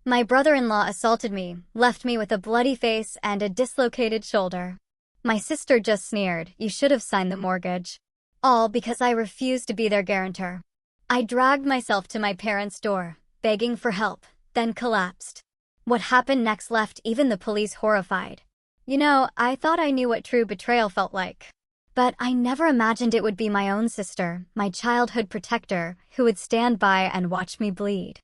My brother-in-law assaulted me, left me with a bloody face and a dislocated shoulder. My sister just sneered, "You should have signed the mortgage." All because I refused to be their guarantor. I dragged myself to my parents' door, begging for help, then collapsed. What happened next left even the police horrified. I thought I knew what true betrayal felt like. But I never imagined it would be my own sister, my childhood protector, who would stand by and watch me bleed.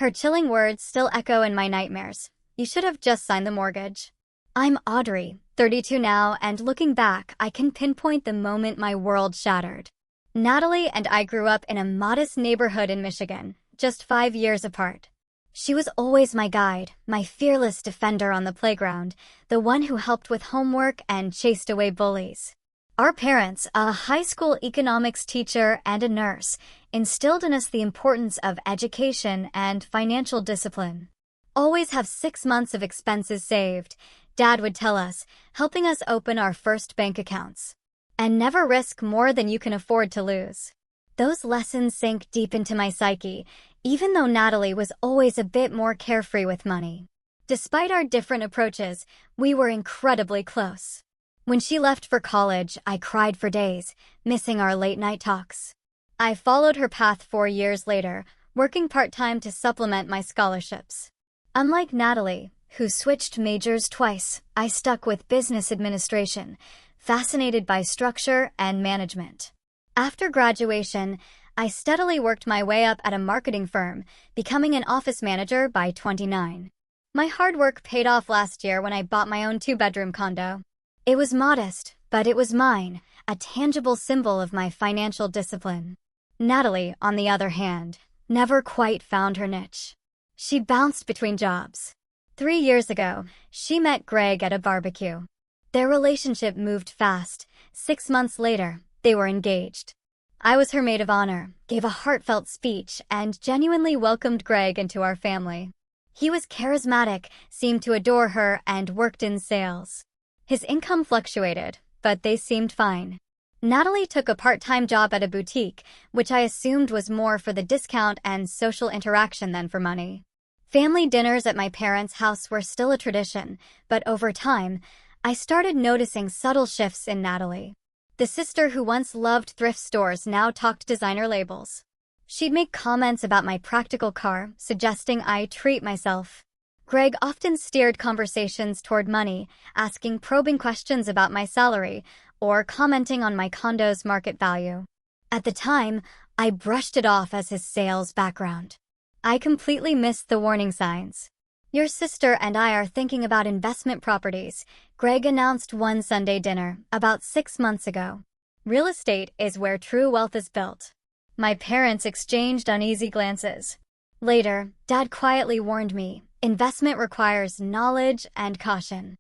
Her chilling words still echo in my nightmares. "You should have just signed the mortgage." I'm Audrey, 32 now, and looking back, I can pinpoint the moment my world shattered. Natalie and I grew up in a modest neighborhood in Michigan, just 5 years apart. She was always my guide, my fearless defender on the playground, the one who helped with homework and chased away bullies. Our parents, a high school economics teacher and a nurse, instilled in us the importance of education and financial discipline. "Always have 6 months of expenses saved," Dad would tell us, helping us open our first bank accounts. "And never risk more than you can afford to lose." Those lessons sank deep into my psyche, even though Natalie was always a bit more carefree with money. Despite our different approaches, we were incredibly close. When she left for college, I cried for days, missing our late-night talks. I followed her path 4 years later, working part-time to supplement my scholarships. Unlike Natalie, who switched majors twice, I stuck with business administration, fascinated by structure and management. After graduation, I steadily worked my way up at a marketing firm, becoming an office manager by 29. My hard work paid off last year when I bought my own 2-bedroom condo. It was modest, but it was mine, a tangible symbol of my financial discipline. Natalie, on the other hand, never quite found her niche. She bounced between jobs. 3 years ago, she met Greg at a barbecue. Their relationship moved fast. 6 months later, they were engaged. I was her maid of honor, gave a heartfelt speech, and genuinely welcomed Greg into our family. He was charismatic, seemed to adore her, and worked in sales. His income fluctuated, but they seemed fine. Natalie took a part-time job at a boutique, which I assumed was more for the discount and social interaction than for money. Family dinners at my parents' house were still a tradition, but over time, I started noticing subtle shifts in Natalie. The sister who once loved thrift stores now talked designer labels. She'd make comments about my practical car, suggesting I treat myself. Greg often steered conversations toward money, asking probing questions about my salary, or commenting on my condo's market value. At the time, I brushed it off as his sales background. I completely missed the warning signs. "Your sister and I are thinking about investment properties," Greg announced one Sunday dinner, about 6 months ago. "Real estate is where true wealth is built." My parents exchanged uneasy glances. Later, Dad quietly warned me, "Investment requires knowledge and caution."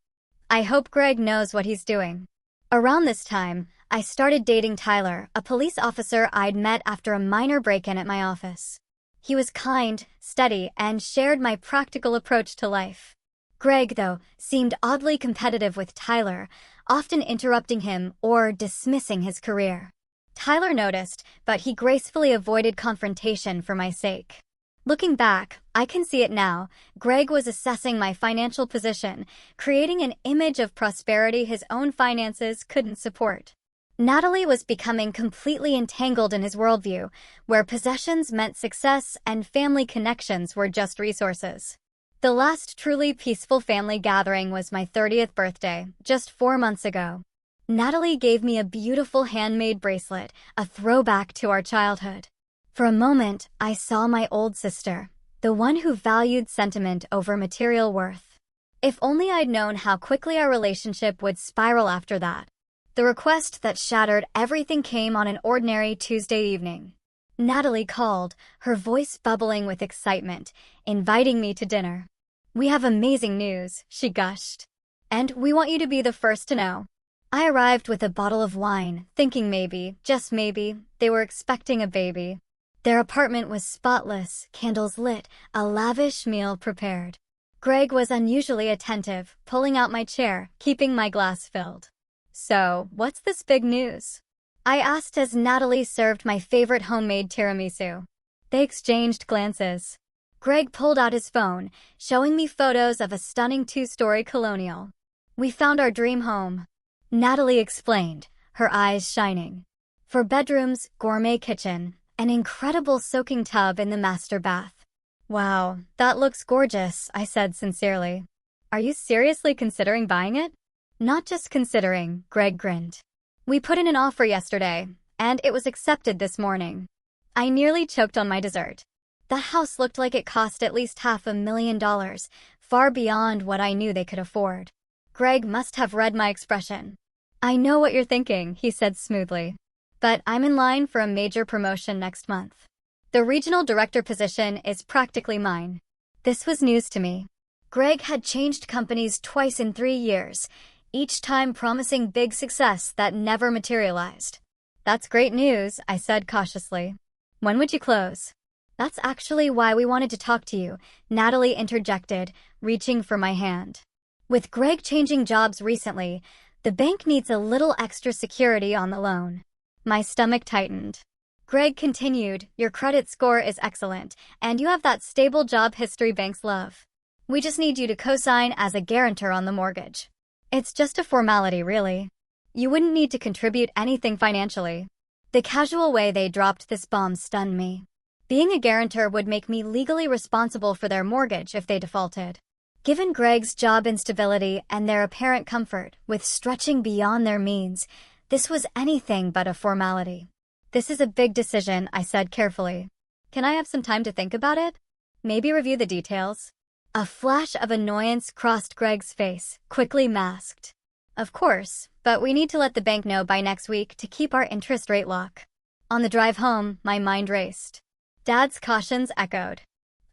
I hope Greg knows what he's doing. Around this time, I started dating Tyler, a police officer I'd met after a minor break-in at my office. He was kind, steady, and shared my practical approach to life. Greg, though, seemed oddly competitive with Tyler, often interrupting him or dismissing his career. Tyler noticed, but he gracefully avoided confrontation for my sake. Looking back, I can see it now. Greg was assessing my financial position, creating an image of prosperity his own finances couldn't support. Natalie was becoming completely entangled in his worldview, where possessions meant success and family connections were just resources. The last truly peaceful family gathering was my 30th birthday, just 4 months ago. Natalie gave me a beautiful handmade bracelet, a throwback to our childhood. For a moment, I saw my old sister, the one who valued sentiment over material worth. If only I'd known how quickly our relationship would spiral after that. The request that shattered everything came on an ordinary Tuesday evening. Natalie called, her voice bubbling with excitement, inviting me to dinner. "We have amazing news," she gushed. "And we want you to be the first to know." I arrived with a bottle of wine, thinking maybe, just maybe, they were expecting a baby. Their apartment was spotless, candles lit, a lavish meal prepared. Greg was unusually attentive, pulling out my chair, keeping my glass filled. "So, what's this big news?" I asked as Natalie served my favorite homemade tiramisu. They exchanged glances. Greg pulled out his phone, showing me photos of a stunning two-story colonial. "We found our dream home," Natalie explained, her eyes shining. "4 bedrooms, gourmet kitchen, an incredible soaking tub in the master bath." "Wow, that looks gorgeous," I said sincerely. "Are you seriously considering buying it?" "Not just considering," Greg grinned. "We put in an offer yesterday, and it was accepted this morning." I nearly choked on my dessert. The house looked like it cost at least $500,000, far beyond what I knew they could afford. Greg must have read my expression. "I know what you're thinking," he said smoothly. "But I'm in line for a major promotion next month. The regional director position is practically mine." This was news to me. Greg had changed companies twice in 3 years, each time promising big success that never materialized. "That's great news," I said cautiously. "When would you close?" "That's actually why we wanted to talk to you," Natalie interjected, reaching for my hand. "With Greg changing jobs recently, the bank needs a little extra security on the loan." My stomach tightened. Greg continued, "Your credit score is excellent, and you have that stable job history banks love. We just need you to co-sign as a guarantor on the mortgage. It's just a formality, really. You wouldn't need to contribute anything financially." The casual way they dropped this bomb stunned me. Being a guarantor would make me legally responsible for their mortgage if they defaulted. Given Greg's job instability and their apparent comfort with stretching beyond their means, this was anything but a formality. "This is a big decision," I said carefully. "Can I have some time to think about it? Maybe review the details?" A flash of annoyance crossed Greg's face, quickly masked. "Of course, but we need to let the bank know by next week to keep our interest rate lock." On the drive home, my mind raced. Dad's cautions echoed.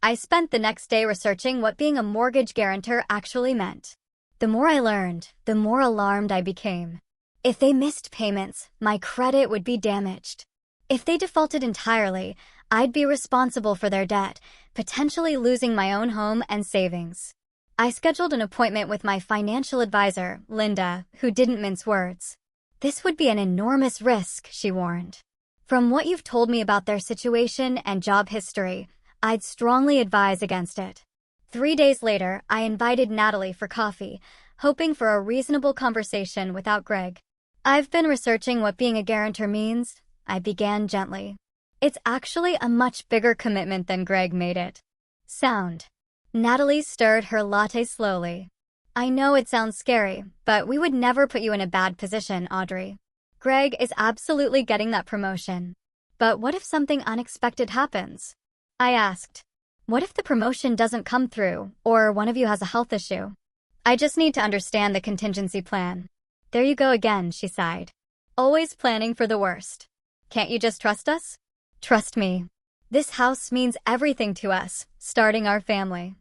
I spent the next day researching what being a mortgage guarantor actually meant. The more I learned, the more alarmed I became. If they missed payments, my credit would be damaged. If they defaulted entirely, I'd be responsible for their debt, potentially losing my own home and savings. I scheduled an appointment with my financial advisor, Linda, who didn't mince words. "This would be an enormous risk," she warned. "From what you've told me about their situation and job history, I'd strongly advise against it." 3 days later, I invited Natalie for coffee, hoping for a reasonable conversation without Greg. "I've been researching what being a guarantor means," I began gently. "It's actually a much bigger commitment than Greg made it." "Sound." Natalie stirred her latte slowly. "I know it sounds scary, but we would never put you in a bad position, Audrey. Greg is absolutely getting that promotion. But what if something unexpected happens?" I asked. "What if the promotion doesn't come through, or one of you has a health issue?" "I just need to understand the contingency plan." "There you go again," she sighed. "Always planning for the worst. Can't you just trust us?" "Trust me. This house means everything to us, starting our family."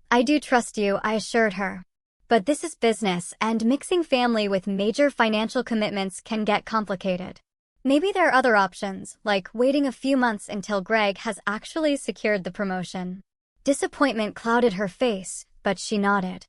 "I do trust you," I assured her. "But this is business, and mixing family with major financial commitments can get complicated. Maybe there are other options, like waiting a few months until Greg has actually secured the promotion." Disappointment clouded her face, but she nodded.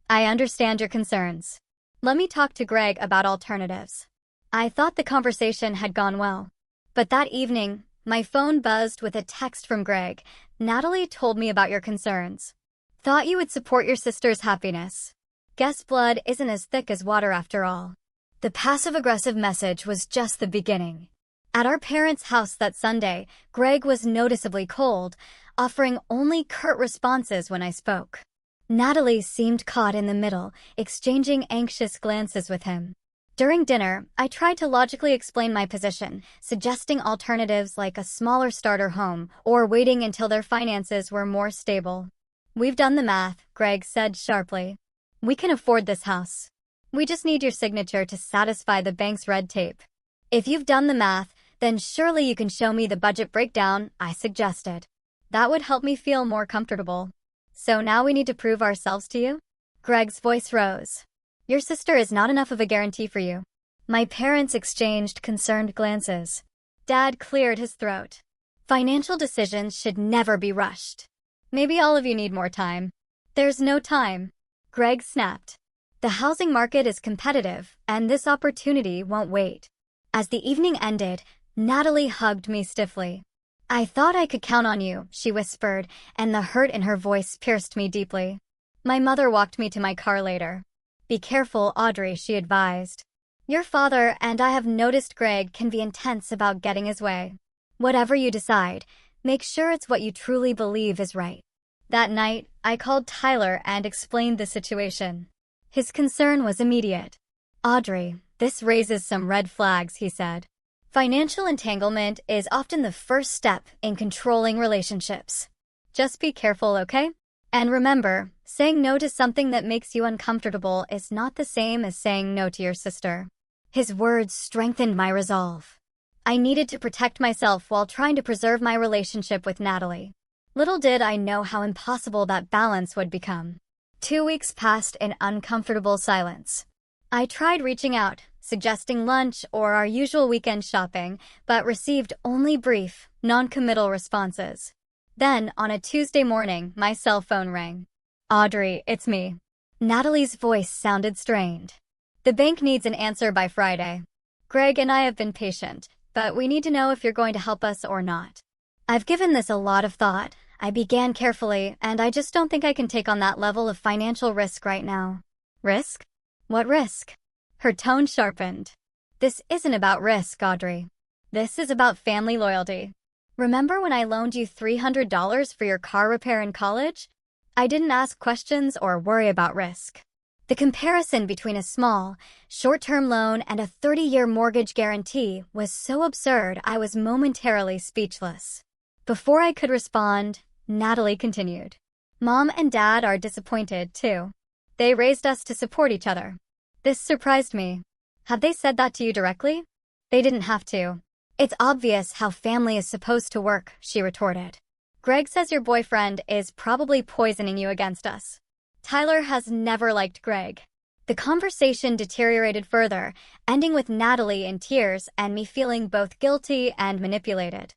"I understand your concerns. Let me talk to Greg about alternatives." I thought the conversation had gone well. But that evening, my phone buzzed with a text from Greg. "Natalie told me about your concerns. Thought you would support your sister's happiness. Guess blood isn't as thick as water after all." The passive-aggressive message was just the beginning. At our parents' house that Sunday, Greg was noticeably cold, offering only curt responses when I spoke. Natalie seemed caught in the middle, exchanging anxious glances with him. During dinner, I tried to logically explain my position, suggesting alternatives like a smaller starter home or waiting until their finances were more stable. "We've done the math," Greg said sharply. "We can afford this house. We just need your signature to satisfy the bank's red tape." "If you've done the math, then surely you can show me the budget breakdown," I suggested. "That would help me feel more comfortable." "So now we need to prove ourselves to you?" Greg's voice rose. "Your sister is not enough of a guarantee for you." My parents exchanged concerned glances. Dad cleared his throat. "Financial decisions should never be rushed. Maybe all of you need more time." "There's no time," Greg snapped. "The housing market is competitive, and this opportunity won't wait." As the evening ended, Natalie hugged me stiffly. I thought I could count on you, she whispered, and the hurt in her voice pierced me deeply. My mother walked me to my car later. Be careful, Audrey, she advised. Your father and I have noticed Greg can be intense about getting his way. Whatever you decide, make sure it's what you truly believe is right. That night, I called Tyler and explained the situation. His concern was immediate. Audrey, this raises some red flags, he said. Financial entanglement is often the first step in controlling relationships. Just be careful, okay? And remember, saying no to something that makes you uncomfortable is not the same as saying no to your sister. His words strengthened my resolve. I needed to protect myself while trying to preserve my relationship with Natalie. Little did I know how impossible that balance would become. 2 weeks passed in uncomfortable silence. I tried reaching out, suggesting lunch or our usual weekend shopping, but received only brief, non-committal responses. Then, on a Tuesday morning, my cell phone rang. Audrey, it's me. Natalie's voice sounded strained. The bank needs an answer by Friday. Greg and I have been patient, but we need to know if you're going to help us or not. I've given this a lot of thought. I began carefully, and I just don't think I can take on that level of financial risk right now. Risk? What risk? Her tone sharpened. This isn't about risk, Audrey. This is about family loyalty. Remember when I loaned you $300 for your car repair in college? I didn't ask questions or worry about risk. The comparison between a small, short-term loan and a 30-year mortgage guarantee was so absurd I was momentarily speechless. Before I could respond, Natalie continued. Mom and Dad are disappointed, too. They raised us to support each other. This surprised me. Have they said that to you directly? They didn't have to. It's obvious how family is supposed to work, she retorted. Greg says your boyfriend is probably poisoning you against us. Tyler has never liked Greg. The conversation deteriorated further, ending with Natalie in tears and me feeling both guilty and manipulated.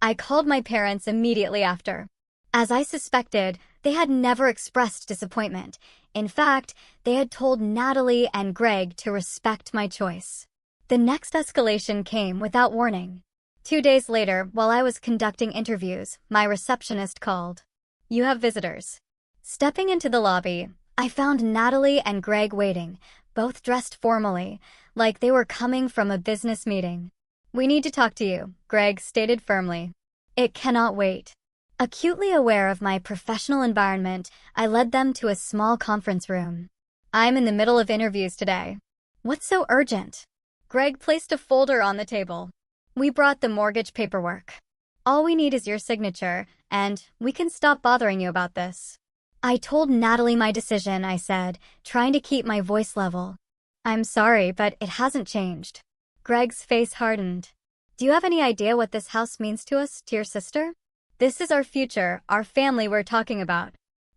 I called my parents immediately after. As I suspected, they had never expressed disappointment. In fact, they had told Natalie and Greg to respect my choice. The next escalation came without warning. 2 days later, while I was conducting interviews, my receptionist called. You have visitors. Stepping into the lobby, I found Natalie and Greg waiting, both dressed formally, like they were coming from a business meeting. We need to talk to you, Greg stated firmly. It cannot wait. Acutely aware of my professional environment, I led them to a small conference room. I'm in the middle of interviews today. What's so urgent? Greg placed a folder on the table. We brought the mortgage paperwork. All we need is your signature, and we can stop bothering you about this. I told Natalie my decision, I said, trying to keep my voice level. I'm sorry, but it hasn't changed. Greg's face hardened. Do you have any idea what this house means to us, to your sister? This is our future, our family we're talking about.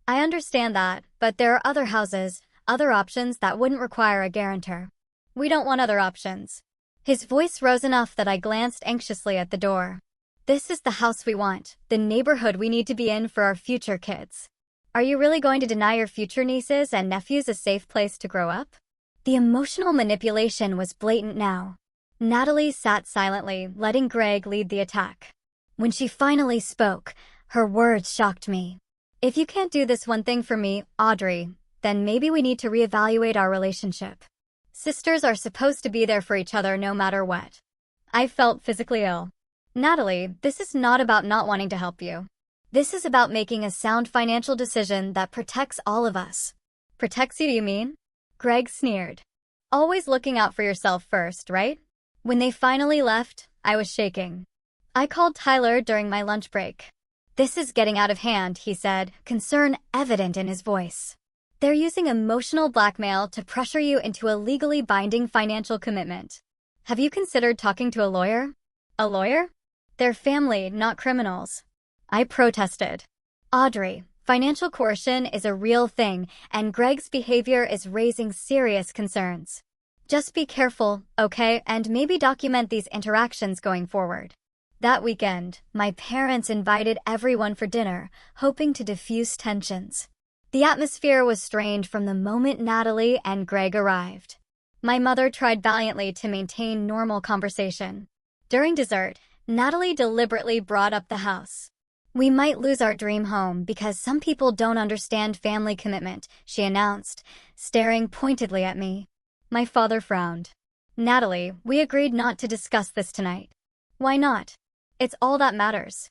I understand that, but there are other houses, other options that wouldn't require a guarantor. We don't want other options. His voice rose enough that I glanced anxiously at the door. This is the house we want, the neighborhood we need to be in for our future kids. Are you really going to deny your future nieces and nephews a safe place to grow up? The emotional manipulation was blatant now. Natalie sat silently, letting Greg lead the attack. When she finally spoke, her words shocked me. If you can't do this one thing for me, Audrey, then maybe we need to reevaluate our relationship. Sisters are supposed to be there for each other no matter what. I felt physically ill. Natalie, this is not about not wanting to help you. This is about making a sound financial decision that protects all of us. Protects you, you mean? Greg sneered. Always looking out for yourself first, right? When they finally left, I was shaking. I called Tyler during my lunch break. This is getting out of hand, he said, concern evident in his voice. They're using emotional blackmail to pressure you into a legally binding financial commitment. Have you considered talking to a lawyer? A lawyer? They're family, not criminals. I protested. Audrey, financial coercion is a real thing, and Greg's behavior is raising serious concerns. Just be careful, okay, and maybe document these interactions going forward. That weekend, my parents invited everyone for dinner, hoping to diffuse tensions. The atmosphere was strained from the moment Natalie and Greg arrived. My mother tried valiantly to maintain normal conversation. During dessert, Natalie deliberately brought up the house. "We might lose our dream home because some people don't understand family commitment," she announced, staring pointedly at me. My father frowned. "Natalie, we agreed not to discuss this tonight." "Why not? It's all that matters."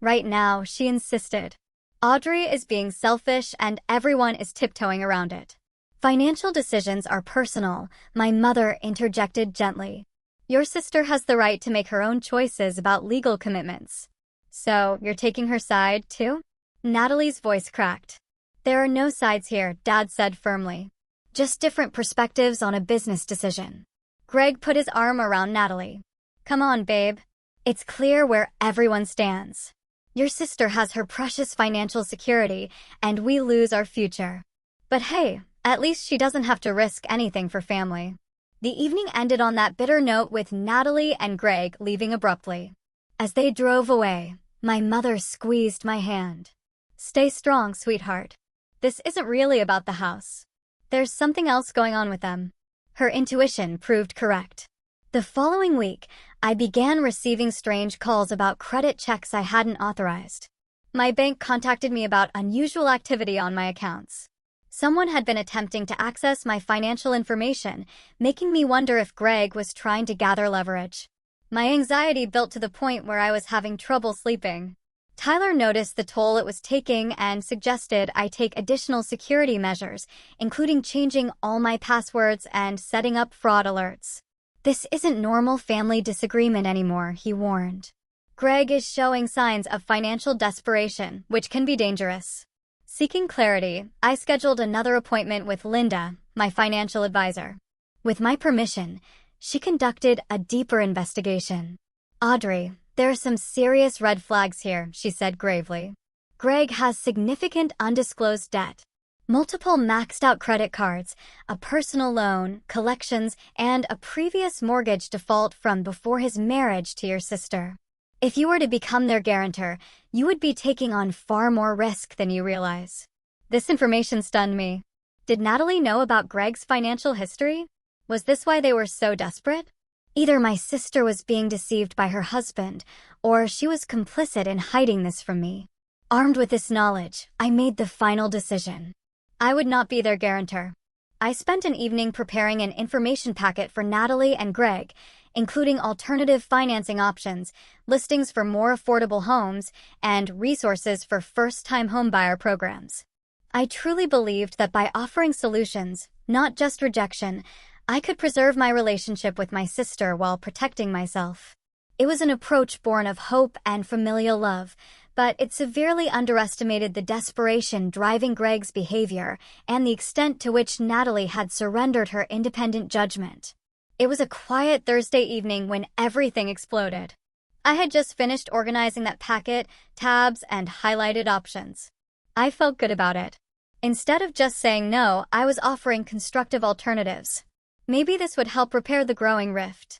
"Right now," she insisted. "Audrey is being selfish and everyone is tiptoeing around it." "Financial decisions are personal," my mother interjected gently. "Your sister has the right to make her own choices about legal commitments." "So, you're taking her side, too?" Natalie's voice cracked. "There are no sides here," Dad said firmly. "Just different perspectives on a business decision." Greg put his arm around Natalie. "Come on, babe. It's clear where everyone stands. Your sister has her precious financial security, and we lose our future. But hey, at least she doesn't have to risk anything for family." The evening ended on that bitter note with Natalie and Greg leaving abruptly. As they drove away, my mother squeezed my hand. "Stay strong, sweetheart. This isn't really about the house. There's something else going on with them." Her intuition proved correct. The following week, I began receiving strange calls about credit checks I hadn't authorized. My bank contacted me about unusual activity on my accounts. Someone had been attempting to access my financial information, making me wonder if Greg was trying to gather leverage. My anxiety built to the point where I was having trouble sleeping. Tyler noticed the toll it was taking and suggested I take additional security measures, including changing all my passwords and setting up fraud alerts. "This isn't normal family disagreement anymore," he warned. "Greg is showing signs of financial desperation, which can be dangerous." Seeking clarity, I scheduled another appointment with Linda, my financial advisor. With my permission, she conducted a deeper investigation. "Audrey, there are some serious red flags here," she said gravely. "Greg has significant undisclosed debt. Multiple maxed-out credit cards, a personal loan, collections, and a previous mortgage default from before his marriage to your sister. If you were to become their guarantor, you would be taking on far more risk than you realize." This information stunned me. Did Natalie know about Greg's financial history? Was this why they were so desperate? Either my sister was being deceived by her husband, or she was complicit in hiding this from me. Armed with this knowledge, I made the final decision. I would not be their guarantor. I spent an evening preparing an information packet for Natalie and Greg, including alternative financing options, listings for more affordable homes, and resources for first-time homebuyer programs. I truly believed that by offering solutions, not just rejection, I could preserve my relationship with my sister while protecting myself. It was an approach born of hope and familial love, but it severely underestimated the desperation driving Greg's behavior and the extent to which Natalie had surrendered her independent judgment. It was a quiet Thursday evening when everything exploded. I had just finished organizing that packet, tabs, and highlighted options. I felt good about it. Instead of just saying no, I was offering constructive alternatives. Maybe this would help repair the growing rift.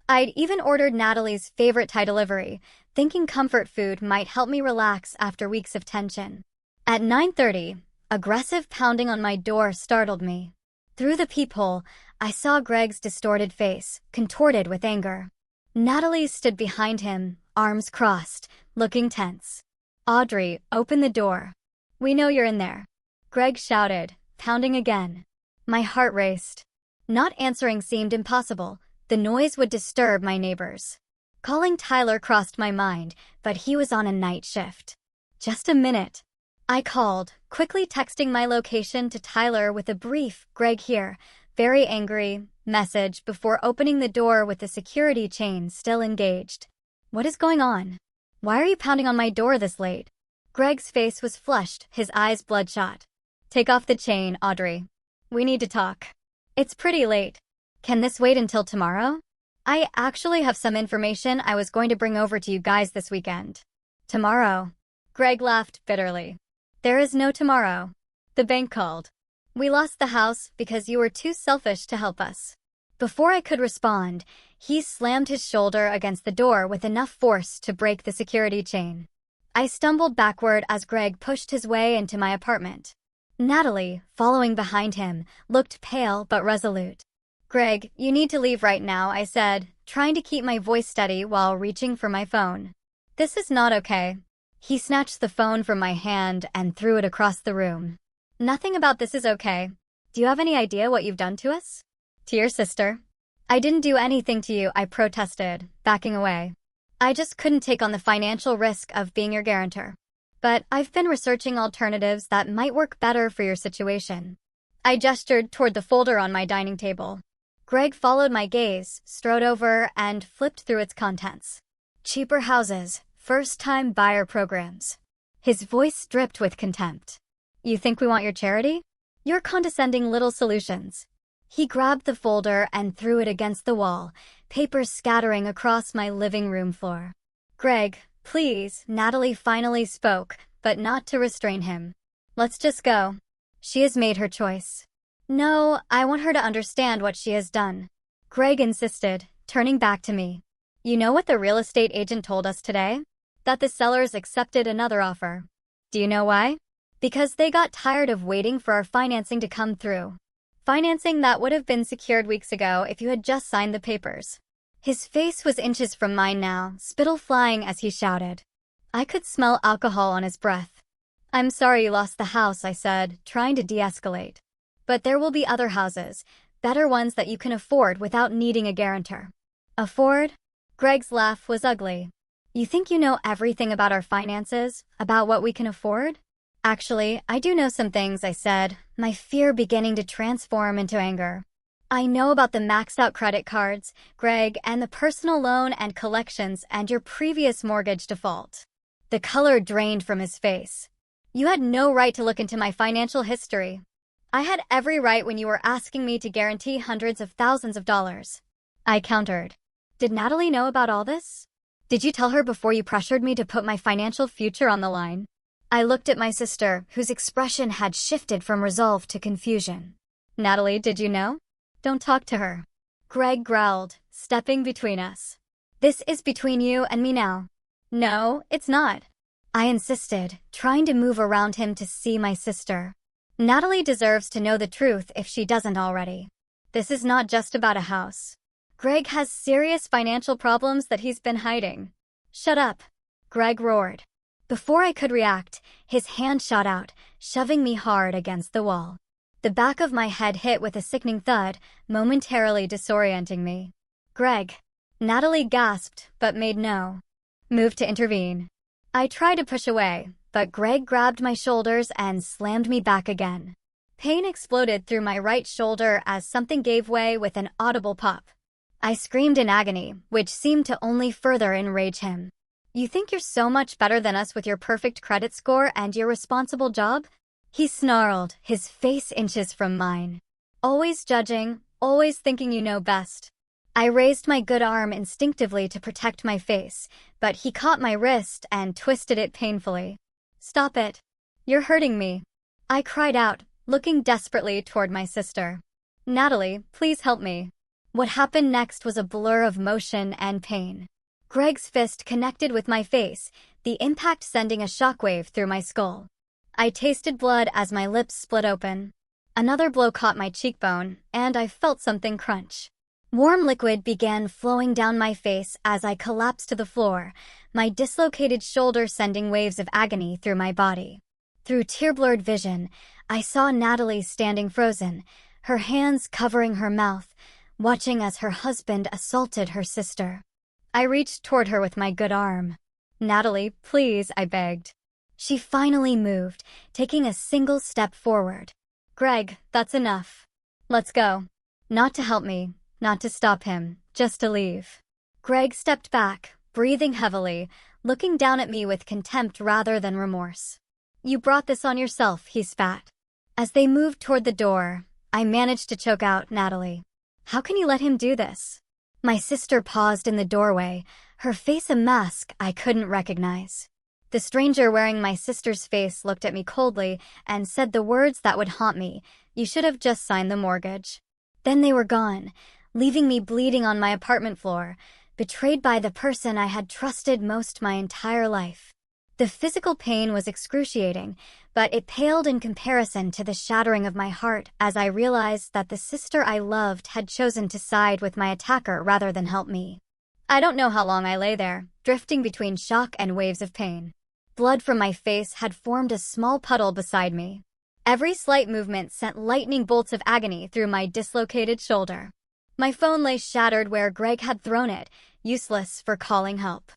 I'd even ordered Natalie's favorite Thai delivery, thinking comfort food might help me relax after weeks of tension. At 9:30, aggressive pounding on my door startled me. Through the peephole, I saw Greg's distorted face, contorted with anger. Natalie stood behind him, arms crossed, looking tense. "Audrey, open the door. We know you're in there," Greg shouted, pounding again. My heart raced. Not answering seemed impossible. The noise would disturb my neighbors. Calling Tyler crossed my mind, but he was on a night shift. "Just a minute." I called, quickly texting my location to Tyler with a brief, "Greg here, very angry," message before opening the door with the security chain still engaged. "What is going on? Why are you pounding on my door this late?" Greg's face was flushed, his eyes bloodshot. "Take off the chain, Audrey. We need to talk. It's pretty late. Can this wait until tomorrow? I actually have some information I was going to bring over to you guys this weekend." "Tomorrow?" Greg laughed bitterly. "There is no tomorrow. The bank called. We lost the house because you were too selfish to help us." Before I could respond, he slammed his shoulder against the door with enough force to break the security chain. I stumbled backward as Greg pushed his way into my apartment. Natalie, following behind him, looked pale but resolute. Greg, you need to leave right now, I said, trying to keep my voice steady while reaching for my phone. This is not okay. He snatched the phone from my hand and threw it across the room. Nothing about this is okay. Do you have any idea what you've done to us? To your sister. I didn't do anything to you, I protested, backing away. I just couldn't take on the financial risk of being your guarantor. But I've been researching alternatives that might work better for your situation. I gestured toward the folder on my dining table. Greg followed my gaze, strode over, and flipped through its contents. Cheaper houses, first-time buyer programs. His voice dripped with contempt. You think we want your charity? Your condescending little solutions. He grabbed the folder and threw it against the wall, papers scattering across my living room floor. Greg, please, Natalie finally spoke, but not to restrain him. Let's just go. She has made her choice. No, I want her to understand what she has done. Greg insisted, turning back to me. You know what the real estate agent told us today? That the sellers accepted another offer. Do you know why? Because they got tired of waiting for our financing to come through. Financing that would have been secured weeks ago if you had just signed the papers. His face was inches from mine now, spittle flying as he shouted. I could smell alcohol on his breath. I'm sorry you lost the house, I said, trying to de-escalate. But there will be other houses, better ones that you can afford without needing a guarantor. Afford? Greg's laugh was ugly. You think you know everything about our finances, about what we can afford? Actually, I do know some things, I said, my fear beginning to transform into anger. I know about the maxed-out credit cards, Greg, and the personal loan and collections and your previous mortgage default. The color drained from his face. You had no right to look into my financial history. I had every right when you were asking me to guarantee hundreds of thousands of dollars. I countered. Did Natalie know about all this? Did you tell her before you pressured me to put my financial future on the line? I looked at my sister, whose expression had shifted from resolve to confusion. Natalie, did you know? Don't talk to her. Greg growled, stepping between us. This is between you and me now. No, it's not. I insisted, trying to move around him to see my sister. Natalie deserves to know the truth if she doesn't already. This is not just about a house. Greg has serious financial problems that he's been hiding. Shut up, Greg roared. Before I could react, his hand shot out, shoving me hard against the wall. The back of my head hit with a sickening thud, momentarily disorienting me. Greg. Natalie gasped, but made no move to intervene. I tried to push away, but Greg grabbed my shoulders and slammed me back again. Pain exploded through my right shoulder as something gave way with an audible pop. I screamed in agony, which seemed to only further enrage him. You think you're so much better than us with your perfect credit score and your responsible job? He snarled, his face inches from mine. Always judging, always thinking you know best. I raised my good arm instinctively to protect my face, but he caught my wrist and twisted it painfully. Stop it. You're hurting me. I cried out, looking desperately toward my sister. Natalie, please help me. What happened next was a blur of motion and pain. Greg's fist connected with my face, the impact sending a shockwave through my skull. I tasted blood as my lips split open. Another blow caught my cheekbone, and I felt something crunch. Warm liquid began flowing down my face as I collapsed to the floor, my dislocated shoulder sending waves of agony through my body. Through tear-blurred vision, I saw Natalie standing frozen, her hands covering her mouth, watching as her husband assaulted her sister. I reached toward her with my good arm. Natalie, please, I begged. She finally moved, taking a single step forward. Greg, that's enough. Let's go. Not to help me, not to stop him, just to leave. Greg stepped back, breathing heavily, looking down at me with contempt rather than remorse. You brought this on yourself, he spat. As they moved toward the door, I managed to choke out, Natalie. How can you let him do this? My sister paused in the doorway, her face a mask I couldn't recognize. The stranger wearing my sister's face looked at me coldly and said the words that would haunt me, you should have just signed the mortgage. Then they were gone, leaving me bleeding on my apartment floor, betrayed by the person I had trusted most my entire life. The physical pain was excruciating, but it paled in comparison to the shattering of my heart as I realized that the sister I loved had chosen to side with my attacker rather than help me. I don't know how long I lay there, drifting between shock and waves of pain. Blood from my face had formed a small puddle beside me. Every slight movement sent lightning bolts of agony through my dislocated shoulder. My phone lay shattered where Greg had thrown it, useless for calling help.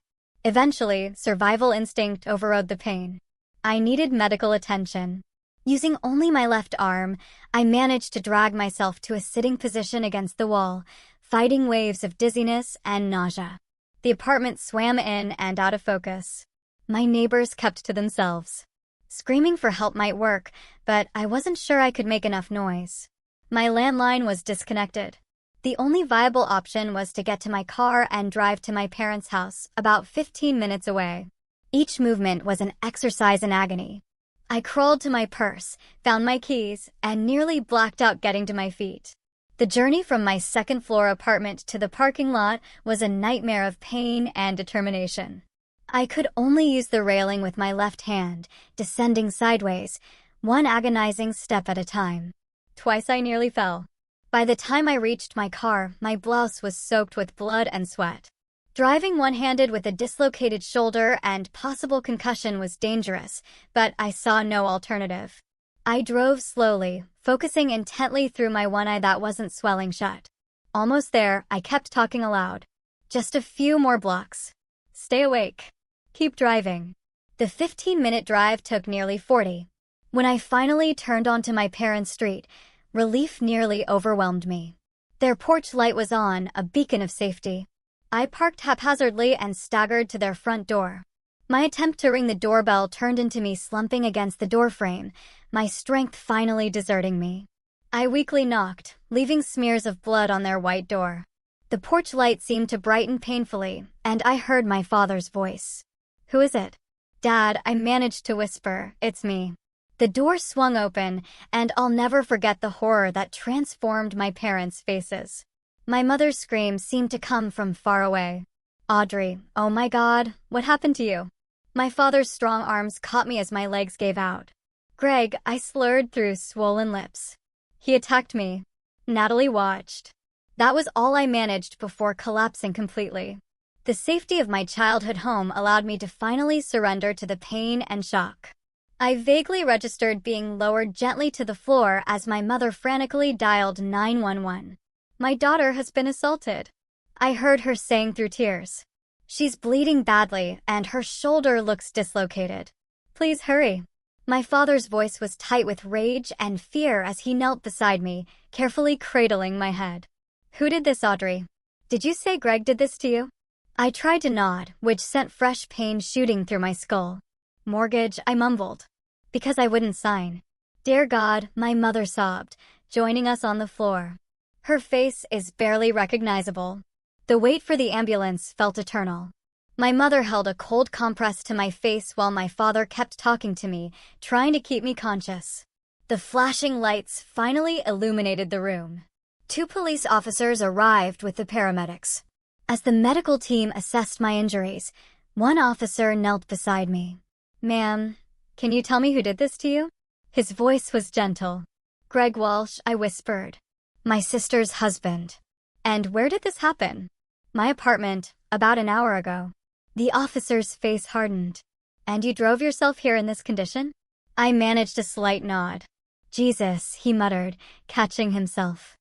Eventually, survival instinct overrode the pain. I needed medical attention. Using only my left arm, I managed to drag myself to a sitting position against the wall, fighting waves of dizziness and nausea. The apartment swam in and out of focus. My neighbors kept to themselves. Screaming for help might work, but I wasn't sure I could make enough noise. My landline was disconnected. The only viable option was to get to my car and drive to my parents' house, about 15 minutes away. Each movement was an exercise in agony. I crawled to my purse, found my keys, and nearly blacked out getting to my feet. The journey from my second-floor apartment to the parking lot was a nightmare of pain and determination. I could only use the railing with my left hand, descending sideways, one agonizing step at a time. Twice I nearly fell. By the time I reached my car, my blouse was soaked with blood and sweat. Driving one-handed with a dislocated shoulder and possible concussion was dangerous, but I saw no alternative. I drove slowly, focusing intently through my one eye that wasn't swelling shut. Almost there, I kept talking aloud. Just a few more blocks. Stay awake. Keep driving. The 15-minute drive took nearly 40. When I finally turned onto my parents' street, relief nearly overwhelmed me. Their porch light was on, a beacon of safety. I parked haphazardly and staggered to their front door. My attempt to ring the doorbell turned into me slumping against the doorframe, my strength finally deserting me. I weakly knocked, leaving smears of blood on their white door. The porch light seemed to brighten painfully, and I heard my father's voice. "Who is it?" "Dad," I managed to whisper, "it's me." The door swung open, and I'll never forget the horror that transformed my parents' faces. My mother's scream seemed to come from far away. "Audrey, oh my God, what happened to you?" My father's strong arms caught me as my legs gave out. "Greg," I slurred through swollen lips. "He attacked me." Natalie watched. That was all I managed before collapsing completely. The safety of my childhood home allowed me to finally surrender to the pain and shock. I vaguely registered being lowered gently to the floor as my mother frantically dialed 911. "My daughter has been assaulted," I heard her saying through tears. "She's bleeding badly, and her shoulder looks dislocated. Please hurry." My father's voice was tight with rage and fear as he knelt beside me, carefully cradling my head. "Who did this, Audrey? Did you say Greg did this to you?" I tried to nod, which sent fresh pain shooting through my skull. "Mortgage," I mumbled. "Because I wouldn't sign." "Dear God," my mother sobbed, joining us on the floor. Her face is barely recognizable. The wait for the ambulance felt eternal. My mother held a cold compress to my face while my father kept talking to me, trying to keep me conscious. The flashing lights finally illuminated the room. 2 police officers arrived with the paramedics. As the medical team assessed my injuries, one officer knelt beside me. "Ma'am, can you tell me who did this to you?" His voice was gentle. "Greg Walsh," I whispered. "My sister's husband." "And where did this happen?" "My apartment, about an hour ago." The officer's face hardened. "And you drove yourself here in this condition?" I managed a slight nod. "Jesus," he muttered, catching himself.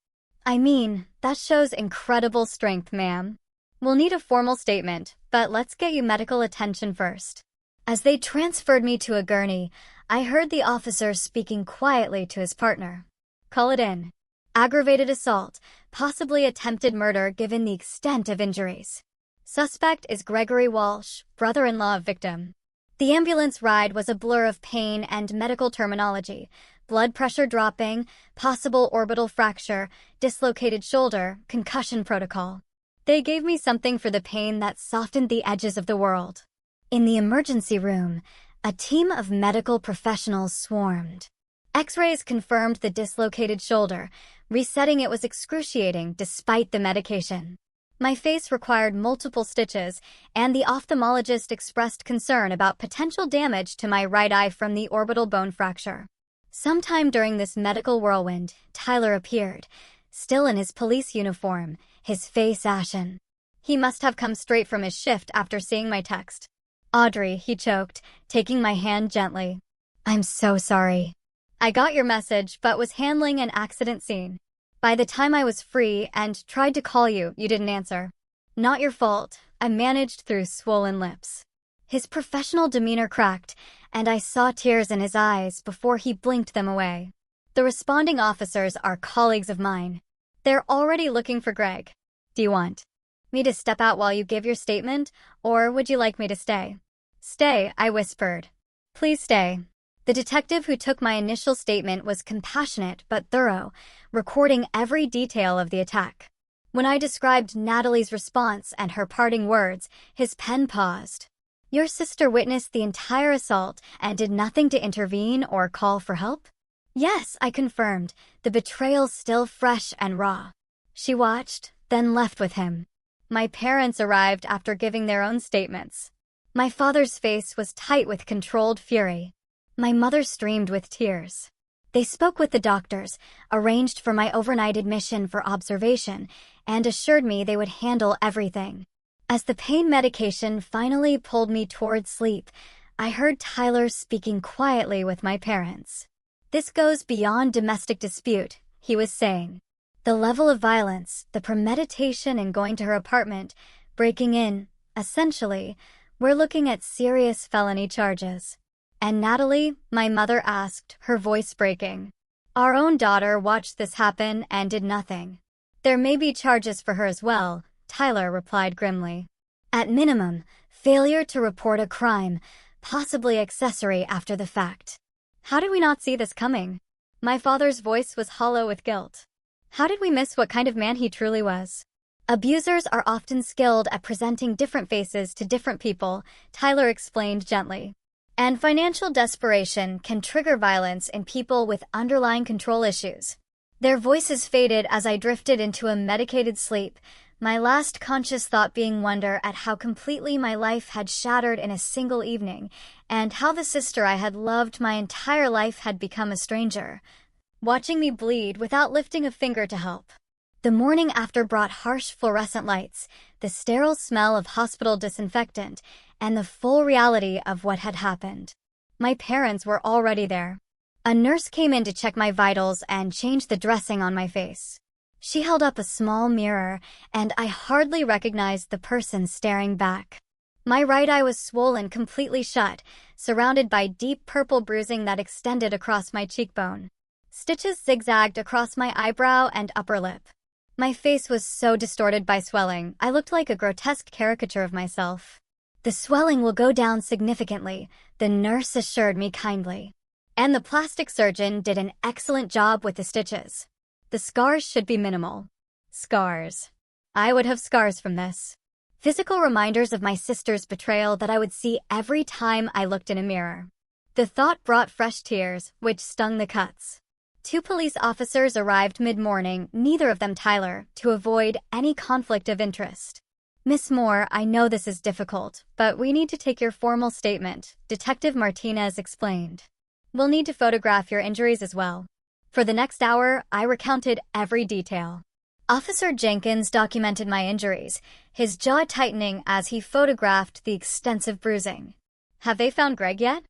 "I mean, that shows incredible strength, ma'am. We'll need a formal statement, but let's get you medical attention first." As they transferred me to a gurney, I heard the officer speaking quietly to his partner. "Call it in. Aggravated assault, possibly attempted murder given the extent of injuries. Suspect is Gregory Walsh, brother-in-law of victim." The ambulance ride was a blur of pain and medical terminology. Blood pressure dropping, possible orbital fracture, dislocated shoulder, concussion protocol. They gave me something for the pain that softened the edges of the world. In the emergency room, a team of medical professionals swarmed. X-rays confirmed the dislocated shoulder, resetting it was excruciating despite the medication. My face required multiple stitches, and the ophthalmologist expressed concern about potential damage to my right eye from the orbital bone fracture. Sometime during this medical whirlwind, Tyler appeared, still in his police uniform, his face ashen. He must have come straight from his shift after seeing my text. "Audrey," he choked, taking my hand gently. "I'm so sorry. I got your message but was handling an accident scene. By the time I was free and tried to call you, you didn't answer. Not your fault. I managed through swollen lips." His professional demeanor cracked, and I saw tears in his eyes before he blinked them away. "The responding officers are colleagues of mine. They're already looking for Greg. Do you want me to step out while you give your statement, or would you like me to stay?" "Stay," I whispered. "Please stay." The detective who took my initial statement was compassionate but thorough, recording every detail of the attack. When I described Natalie's response and her parting words, his pen paused. "Your sister witnessed the entire assault and did nothing to intervene or call for help?" "Yes," I confirmed, the betrayal still fresh and raw. "She watched, then left with him." My parents arrived after giving their own statements. My father's face was tight with controlled fury. My mother streamed with tears. They spoke with the doctors, arranged for my overnight admission for observation, and assured me they would handle everything. As the pain medication finally pulled me toward sleep, I heard Tyler speaking quietly with my parents. "This goes beyond domestic dispute," he was saying. "The level of violence, the premeditation in going to her apartment, breaking in, essentially, we're looking at serious felony charges." "And Natalie?" my mother asked, her voice breaking. "Our own daughter watched this happen and did nothing." "There may be charges for her as well," Tyler replied grimly. "At minimum, failure to report a crime, possibly accessory after the fact." How did we not see this coming? My father's voice was hollow with guilt. How did we miss what kind of man he truly was? "Abusers are often skilled at presenting different faces to different people," Tyler explained gently. "And financial desperation can trigger violence in people with underlying control issues." Their voices faded as I drifted into a medicated sleep, my last conscious thought being wonder at how completely my life had shattered in a single evening, and how the sister I had loved my entire life had become a stranger, watching me bleed without lifting a finger to help. The morning after brought harsh fluorescent lights, the sterile smell of hospital disinfectant, and the full reality of what had happened. My parents were already there. A nurse came in to check my vitals and change the dressing on my face. She held up a small mirror, and I hardly recognized the person staring back. My right eye was swollen completely shut, surrounded by deep purple bruising that extended across my cheekbone. Stitches zigzagged across my eyebrow and upper lip. My face was so distorted by swelling, I looked like a grotesque caricature of myself. "The swelling will go down significantly," the nurse assured me kindly. "And the plastic surgeon did an excellent job with the stitches. The scars should be minimal." Scars. I would have scars from this. Physical reminders of my sister's betrayal that I would see every time I looked in a mirror. The thought brought fresh tears, which stung the cuts. 2 police officers arrived mid-morning, neither of them Tyler, to avoid any conflict of interest. "Miss Moore, I know this is difficult, but we need to take your formal statement," Detective Martinez explained. "We'll need to photograph your injuries as well." For the next hour, I recounted every detail. Officer Jenkins documented my injuries, his jaw tightening as he photographed the extensive bruising. "Have they found Greg yet?"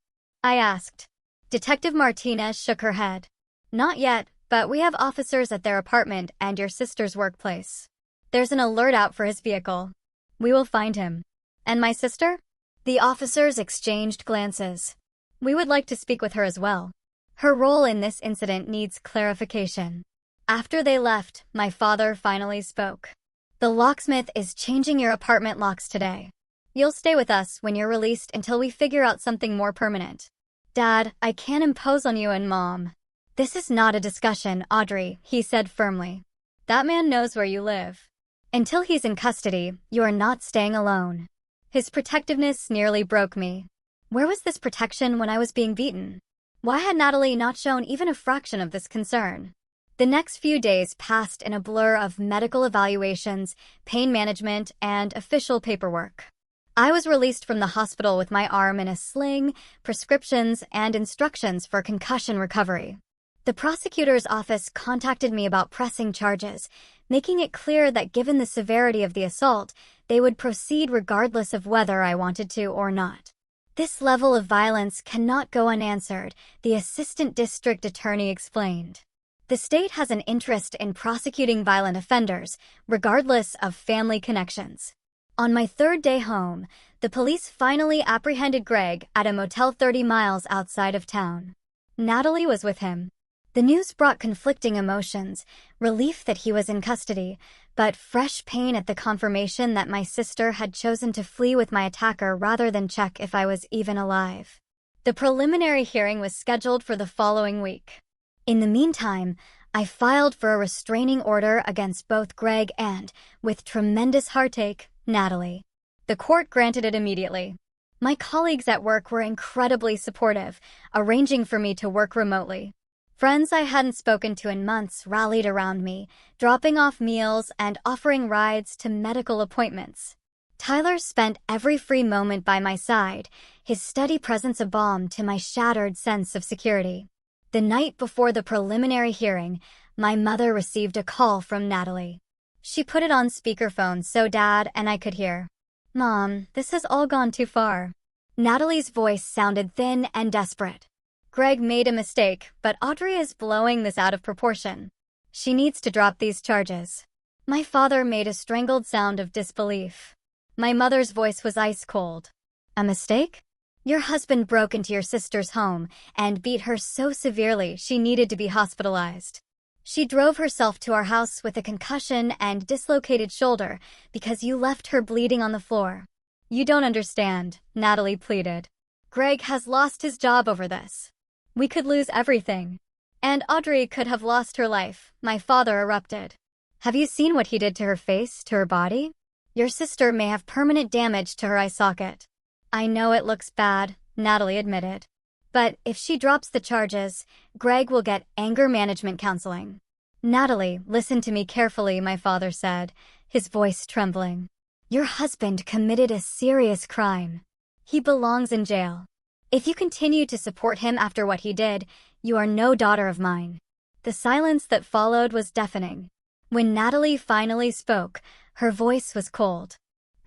I asked. Detective Martinez shook her head. "Not yet, but we have officers at their apartment and your sister's workplace. There's an alert out for his vehicle. We will find him." "And my sister?" The officers exchanged glances. "We would like to speak with her as well. Her role in this incident needs clarification." After they left, my father finally spoke. "The locksmith is changing your apartment locks today. You'll stay with us when you're released until we figure out something more permanent." "Dad, I can't impose on you and Mom." "This is not a discussion, Audrey," he said firmly. "That man knows where you live. Until he's in custody, you are not staying alone." His protectiveness nearly broke me. Where was this protection when I was being beaten? Why had Natalie not shown even a fraction of this concern? The next few days passed in a blur of medical evaluations, pain management, and official paperwork. I was released from the hospital with my arm in a sling, prescriptions, and instructions for concussion recovery. The prosecutor's office contacted me about pressing charges, making it clear that given the severity of the assault, they would proceed regardless of whether I wanted to or not. This level of violence cannot go unanswered, the assistant district attorney explained. The state has an interest in prosecuting violent offenders, regardless of family connections. On my third day home, the police finally apprehended Greg at a motel 30 miles outside of town. Natalie was with him. The news brought conflicting emotions, relief that he was in custody, but fresh pain at the confirmation that my sister had chosen to flee with my attacker rather than check if I was even alive. The preliminary hearing was scheduled for the following week. In the meantime, I filed for a restraining order against both Greg and, with tremendous heartache, Natalie. The court granted it immediately. My colleagues at work were incredibly supportive, arranging for me to work remotely. Friends I hadn't spoken to in months rallied around me, dropping off meals and offering rides to medical appointments. Tyler spent every free moment by my side, his steady presence a balm to my shattered sense of security. The night before the preliminary hearing, my mother received a call from Natalie. She put it on speakerphone so Dad and I could hear. "Mom, this has all gone too far." Natalie's voice sounded thin and desperate. "Greg made a mistake, but Audrey is blowing this out of proportion. She needs to drop these charges." My father made a strangled sound of disbelief. My mother's voice was ice cold. "A mistake? Your husband broke into your sister's home and beat her so severely she needed to be hospitalized. She drove herself to our house with a concussion and dislocated shoulder because you left her bleeding on the floor." "You don't understand," Natalie pleaded. "Greg has lost his job over this. We could lose everything. And Audrey could have lost her life," my father erupted. "Have you seen what he did to her face, to her body? Your sister may have permanent damage to her eye socket." "I know it looks bad," Natalie admitted. "But if she drops the charges, Greg will get anger management counseling." "Natalie, listen to me carefully," my father said, his voice trembling. "Your husband committed a serious crime. He belongs in jail. If you continue to support him after what he did, you are no daughter of mine." The silence that followed was deafening. When Natalie finally spoke, her voice was cold.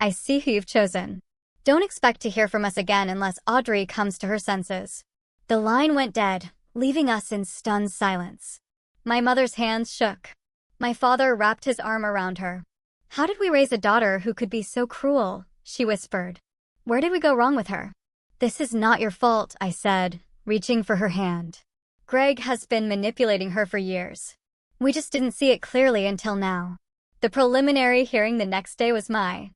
"I see who you've chosen. Don't expect to hear from us again unless Audrey comes to her senses." The line went dead, leaving us in stunned silence. My mother's hands shook. My father wrapped his arm around her. "How did we raise a daughter who could be so cruel?" she whispered. "Where did we go wrong with her?" "This is not your fault," I said, reaching for her hand. "Greg has been manipulating her for years. We just didn't see it clearly until now." The preliminary hearing the next day was my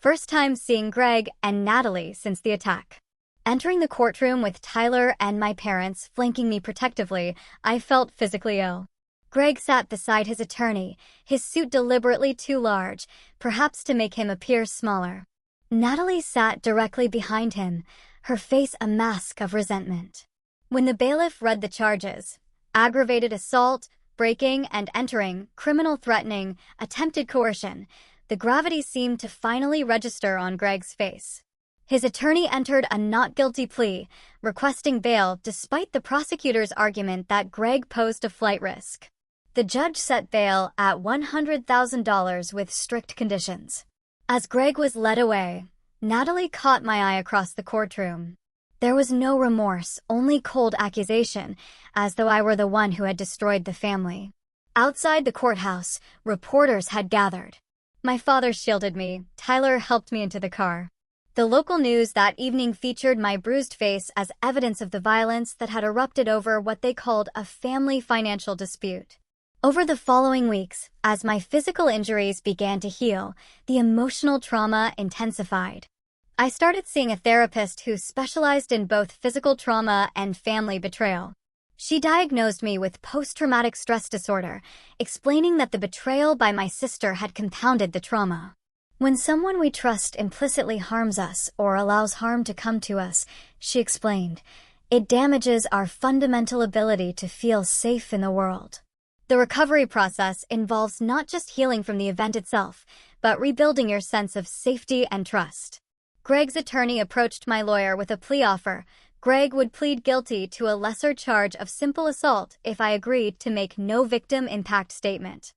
first time seeing Greg and Natalie since the attack. Entering the courtroom with Tyler and my parents flanking me protectively, I felt physically ill. Greg sat beside his attorney, his suit deliberately too large, perhaps to make him appear smaller. Natalie sat directly behind him, her face a mask of resentment. When the bailiff read the charges, aggravated assault, breaking and entering, criminal threatening, attempted coercion, the gravity seemed to finally register on Greg's face. His attorney entered a not guilty plea, requesting bail despite the prosecutor's argument that Greg posed a flight risk. The judge set bail at $100,000 with strict conditions. As Greg was led away, Natalie caught my eye across the courtroom. There was no remorse, only cold accusation, as though I were the one who had destroyed the family. Outside the courthouse, reporters had gathered. My father shielded me. Tyler helped me into the car. The local news that evening featured my bruised face as evidence of the violence that had erupted over what they called a family financial dispute. Over the following weeks, as my physical injuries began to heal, the emotional trauma intensified. I started seeing a therapist who specialized in both physical trauma and family betrayal. She diagnosed me with post-traumatic stress disorder, explaining that the betrayal by my sister had compounded the trauma. When someone we trust implicitly harms us or allows harm to come to us, she explained, it damages our fundamental ability to feel safe in the world. The recovery process involves not just healing from the event itself, but rebuilding your sense of safety and trust. Greg's attorney approached my lawyer with a plea offer. Greg would plead guilty to a lesser charge of simple assault if I agreed to make no victim impact statement.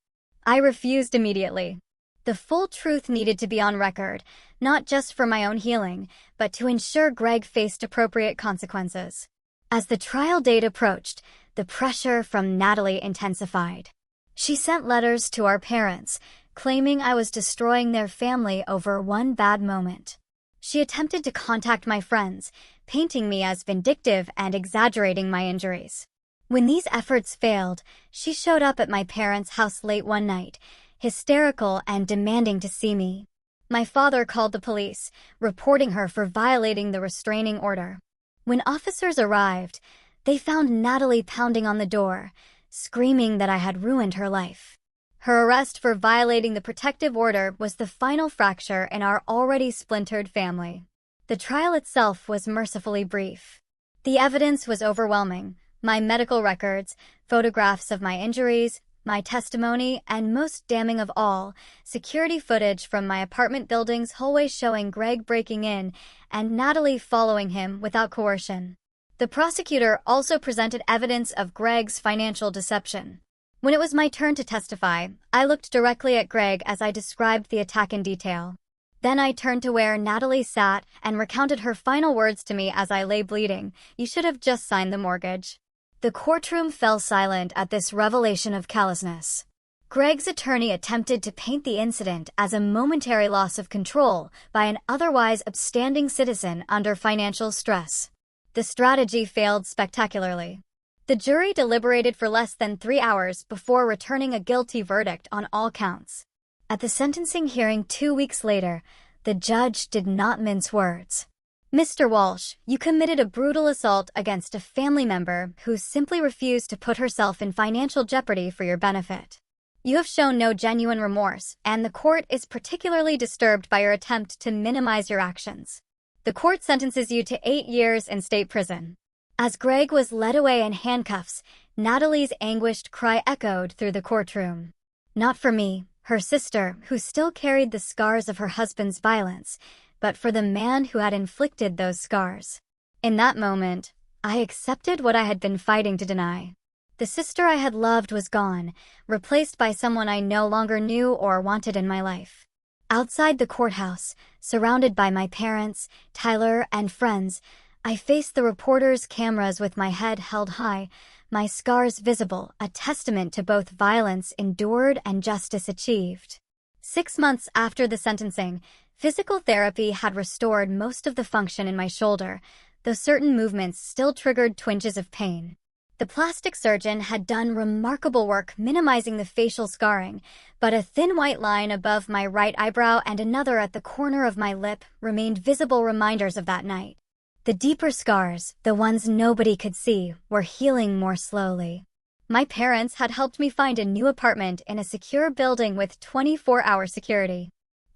I refused immediately. The full truth needed to be on record, not just for my own healing, but to ensure Greg faced appropriate consequences. As the trial date approached, the pressure from Natalie intensified. She sent letters to our parents, claiming I was destroying their family over one bad moment. She attempted to contact my friends, painting me as vindictive and exaggerating my injuries. When these efforts failed, she showed up at my parents' house late one night, hysterical and demanding to see me. My father called the police, reporting her for violating the restraining order. When officers arrived, they found Natalie pounding on the door, screaming that I had ruined her life. Her arrest for violating the protective order was the final fracture in our already splintered family. The trial itself was mercifully brief. The evidence was overwhelming: my medical records, photographs of my injuries, my testimony, and most damning of all, security footage from my apartment building's hallway showing Greg breaking in and Natalie following him without coercion. The prosecutor also presented evidence of Greg's financial deception. When it was my turn to testify, I looked directly at Greg as I described the attack in detail. Then I turned to where Natalie sat and recounted her final words to me as I lay bleeding. "You should have just signed the mortgage." The courtroom fell silent at this revelation of callousness. Greg's attorney attempted to paint the incident as a momentary loss of control by an otherwise upstanding citizen under financial stress. The strategy failed spectacularly. The jury deliberated for less than 3 hours before returning a guilty verdict on all counts. At the sentencing hearing 2 weeks later, the judge did not mince words. "Mr. Walsh, you committed a brutal assault against a family member who simply refused to put herself in financial jeopardy for your benefit. You have shown no genuine remorse, and the court is particularly disturbed by your attempt to minimize your actions. The court sentences you to 8 years in state prison." As Greg was led away in handcuffs, Natalie's anguished cry echoed through the courtroom. Not for me, her sister, who still carried the scars of her husband's violence, but for the man who had inflicted those scars. In that moment, I accepted what I had been fighting to deny. The sister I had loved was gone, replaced by someone I no longer knew or wanted in my life. Outside the courthouse, surrounded by my parents, Tyler, and friends, I faced the reporters' cameras with my head held high, my scars visible, a testament to both violence endured and justice achieved. 6 months after the sentencing, physical therapy had restored most of the function in my shoulder, though certain movements still triggered twinges of pain. The plastic surgeon had done remarkable work minimizing the facial scarring, but a thin white line above my right eyebrow and another at the corner of my lip remained visible reminders of that night. The deeper scars, the ones nobody could see, were healing more slowly. My parents had helped me find a new apartment in a secure building with 24-hour security.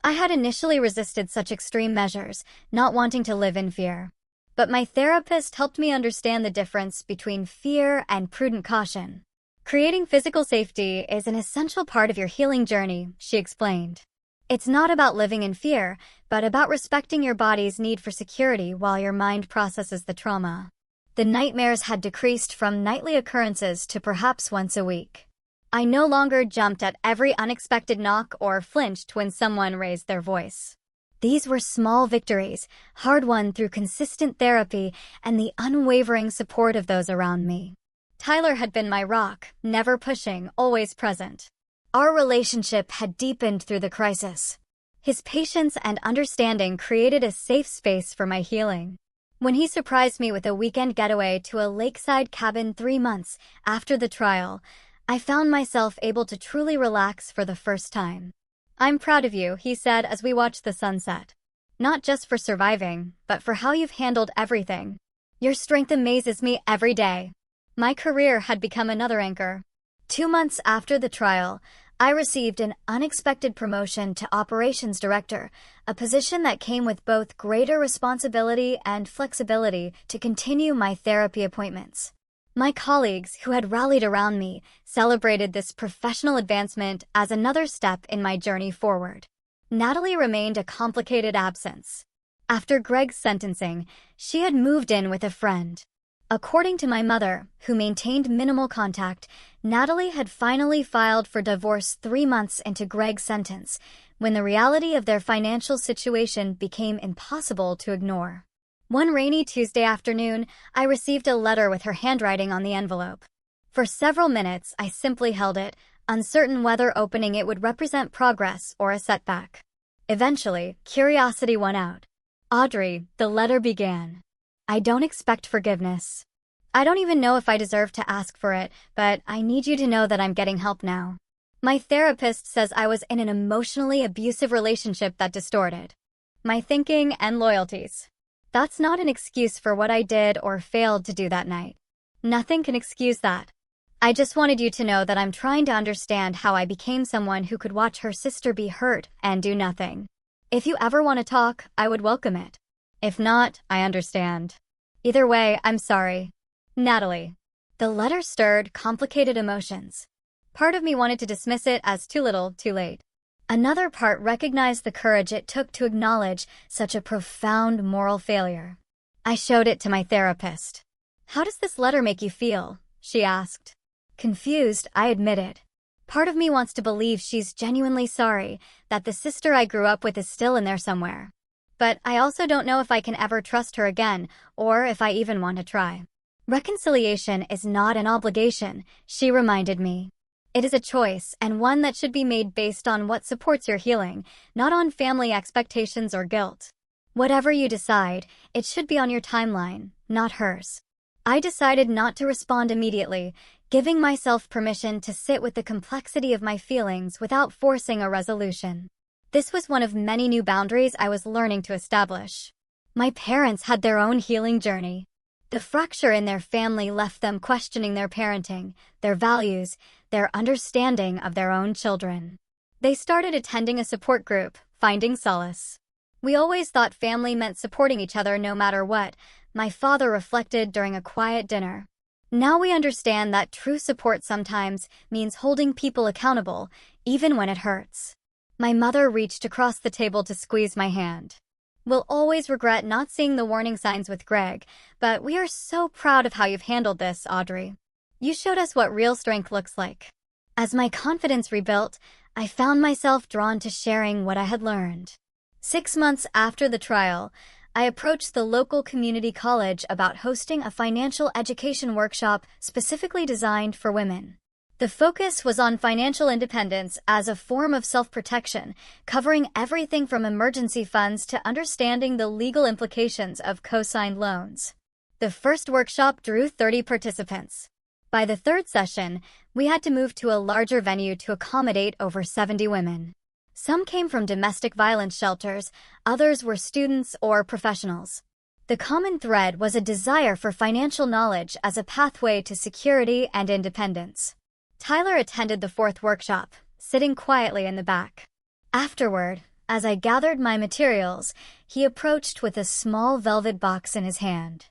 I had initially resisted such extreme measures, not wanting to live in fear. But my therapist helped me understand the difference between fear and prudent caution. "Creating physical safety is an essential part of your healing journey," she explained. "It's not about living in fear, but about respecting your body's need for security while your mind processes the trauma." The nightmares had decreased from nightly occurrences to perhaps once a week. I no longer jumped at every unexpected knock or flinched when someone raised their voice. These were small victories, hard-won through consistent therapy and the unwavering support of those around me. Tyler had been my rock, never pushing, always present. Our relationship had deepened through the crisis. His patience and understanding created a safe space for my healing. When he surprised me with a weekend getaway to a lakeside cabin 3 months after the trial, I found myself able to truly relax for the first time. "I'm proud of you," he said as we watched the sunset. "Not just for surviving, but for how you've handled everything. Your strength amazes me every day." My career had become another anchor. 2 months after the trial, I received an unexpected promotion to operations director, a position that came with both greater responsibility and flexibility to continue my therapy appointments. My colleagues, who had rallied around me, celebrated this professional advancement as another step in my journey forward. Natalie remained a complicated absence. After Greg's sentencing, she had moved in with a friend. According to my mother, who maintained minimal contact, Natalie had finally filed for divorce 3 months into Greg's sentence, when the reality of their financial situation became impossible to ignore. One rainy Tuesday afternoon, I received a letter with her handwriting on the envelope. For several minutes, I simply held it, uncertain whether opening it would represent progress or a setback. Eventually, curiosity won out. "Audrey," the letter began. "I don't expect forgiveness. I don't even know if I deserve to ask for it, but I need you to know that I'm getting help now. My therapist says I was in an emotionally abusive relationship that distorted my thinking and loyalties. That's not an excuse for what I did or failed to do that night. Nothing can excuse that. I just wanted you to know that I'm trying to understand how I became someone who could watch her sister be hurt and do nothing. If you ever want to talk, I would welcome it. If not, I understand. Either way, I'm sorry. Natalie." The letter stirred complicated emotions. Part of me wanted to dismiss it as too little, too late. Another part recognized the courage it took to acknowledge such a profound moral failure. I showed it to my therapist. "How does this letter make you feel?" she asked. Confused, I admitted. Part of me wants to believe she's genuinely sorry, that the sister I grew up with is still in there somewhere. But I also don't know if I can ever trust her again, or if I even want to try. "Reconciliation is not an obligation," she reminded me. "It is a choice, and one that should be made based on what supports your healing, not on family expectations or guilt. Whatever you decide, it should be on your timeline, not hers." I decided not to respond immediately, giving myself permission to sit with the complexity of my feelings without forcing a resolution. This was one of many new boundaries I was learning to establish. My parents had their own healing journey. The fracture in their family left them questioning their parenting, their values, their understanding of their own children. They started attending a support group, finding solace. "We always thought family meant supporting each other no matter what," my father reflected during a quiet dinner. "Now we understand that true support sometimes means holding people accountable, even when it hurts." My mother reached across the table to squeeze my hand. "We'll always regret not seeing the warning signs with Greg, but we are so proud of how you've handled this, Audrey. You showed us what real strength looks like." As my confidence rebuilt, I found myself drawn to sharing what I had learned. 6 months after the trial, I approached the local community college about hosting a financial education workshop specifically designed for women. The focus was on financial independence as a form of self-protection, covering everything from emergency funds to understanding the legal implications of co-signed loans. The first workshop drew 30 participants. By the third session, we had to move to a larger venue to accommodate over 70 women. Some came from domestic violence shelters, others were students or professionals. The common thread was a desire for financial knowledge as a pathway to security and independence. Tyler attended the fourth workshop, sitting quietly in the back. Afterward, as I gathered my materials, he approached with a small velvet box in his hand.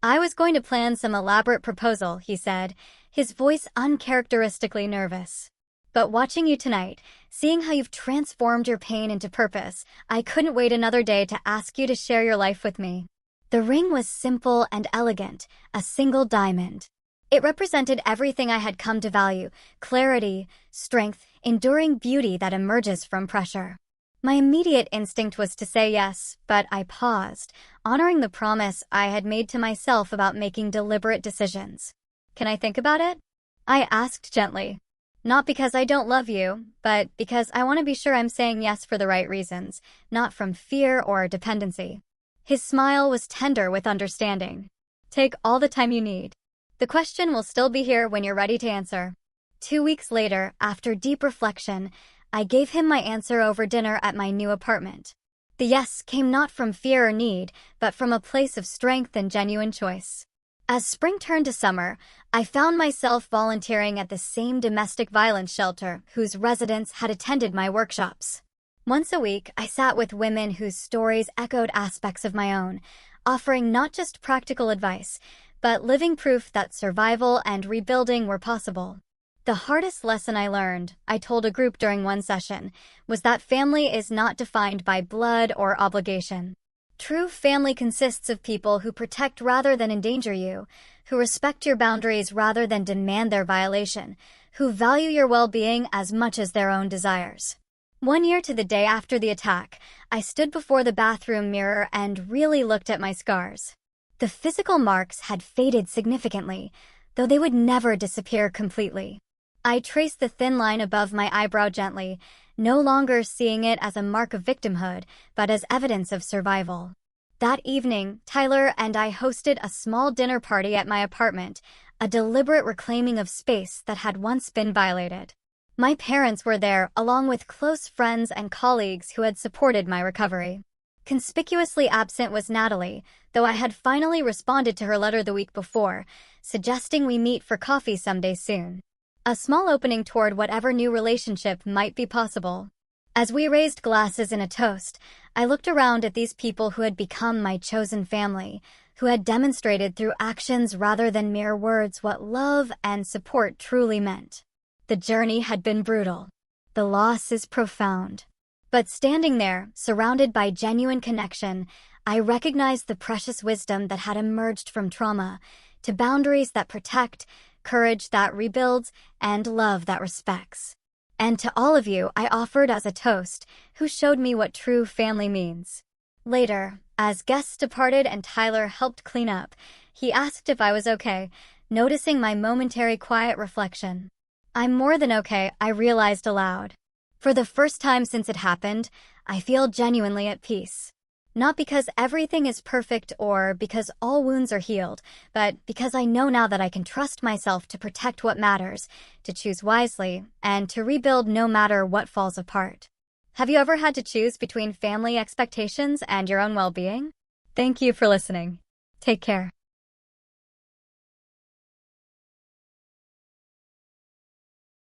"I was going to plan some elaborate proposal," he said, his voice uncharacteristically nervous. "But watching you tonight, seeing how you've transformed your pain into purpose, I couldn't wait another day to ask you to share your life with me." The ring was simple and elegant, a single diamond. It represented everything I had come to value: clarity, strength, enduring beauty that emerges from pressure. My immediate instinct was to say yes, but I paused, honoring the promise I had made to myself about making deliberate decisions. "Can I think about it?" I asked gently. "Not because I don't love you, but because I want to be sure I'm saying yes for the right reasons, not from fear or dependency." His smile was tender with understanding. "Take all the time you need. The question will still be here when you're ready to answer." 2 weeks later, after deep reflection, I gave him my answer over dinner at my new apartment. The yes came not from fear or need, but from a place of strength and genuine choice. As spring turned to summer, I found myself volunteering at the same domestic violence shelter whose residents had attended my workshops. Once a week, I sat with women whose stories echoed aspects of my own, offering not just practical advice, but living proof that survival and rebuilding were possible. The hardest lesson I learned, I told a group during one session, was that family is not defined by blood or obligation. True family consists of people who protect rather than endanger you, who respect your boundaries rather than demand their violation, who value your well-being as much as their own desires. 1 year to the day after the attack, I stood before the bathroom mirror and really looked at my scars. The physical marks had faded significantly, though they would never disappear completely. I traced the thin line above my eyebrow gently, no longer seeing it as a mark of victimhood, but as evidence of survival. That evening, Tyler and I hosted a small dinner party at my apartment, a deliberate reclaiming of space that had once been violated. My parents were there, along with close friends and colleagues who had supported my recovery. Conspicuously absent was Natalie, though I had finally responded to her letter the week before, suggesting we meet for coffee someday soon. A small opening toward whatever new relationship might be possible. As we raised glasses in a toast, I looked around at these people who had become my chosen family, who had demonstrated through actions rather than mere words what love and support truly meant. The journey had been brutal. The loss is profound. But standing there, surrounded by genuine connection, I recognized the precious wisdom that had emerged from trauma, to boundaries that protect, courage that rebuilds, and love that respects. And to all of you, I offered as a toast, who showed me what true family means. Later, as guests departed and Tyler helped clean up, he asked if I was okay, noticing my momentary quiet reflection. "I'm more than okay," I realized aloud. For the first time since it happened, I feel genuinely at peace. Not because everything is perfect or because all wounds are healed, but because I know now that I can trust myself to protect what matters, to choose wisely, and to rebuild no matter what falls apart. Have you ever had to choose between family expectations and your own well-being? Thank you for listening. Take care.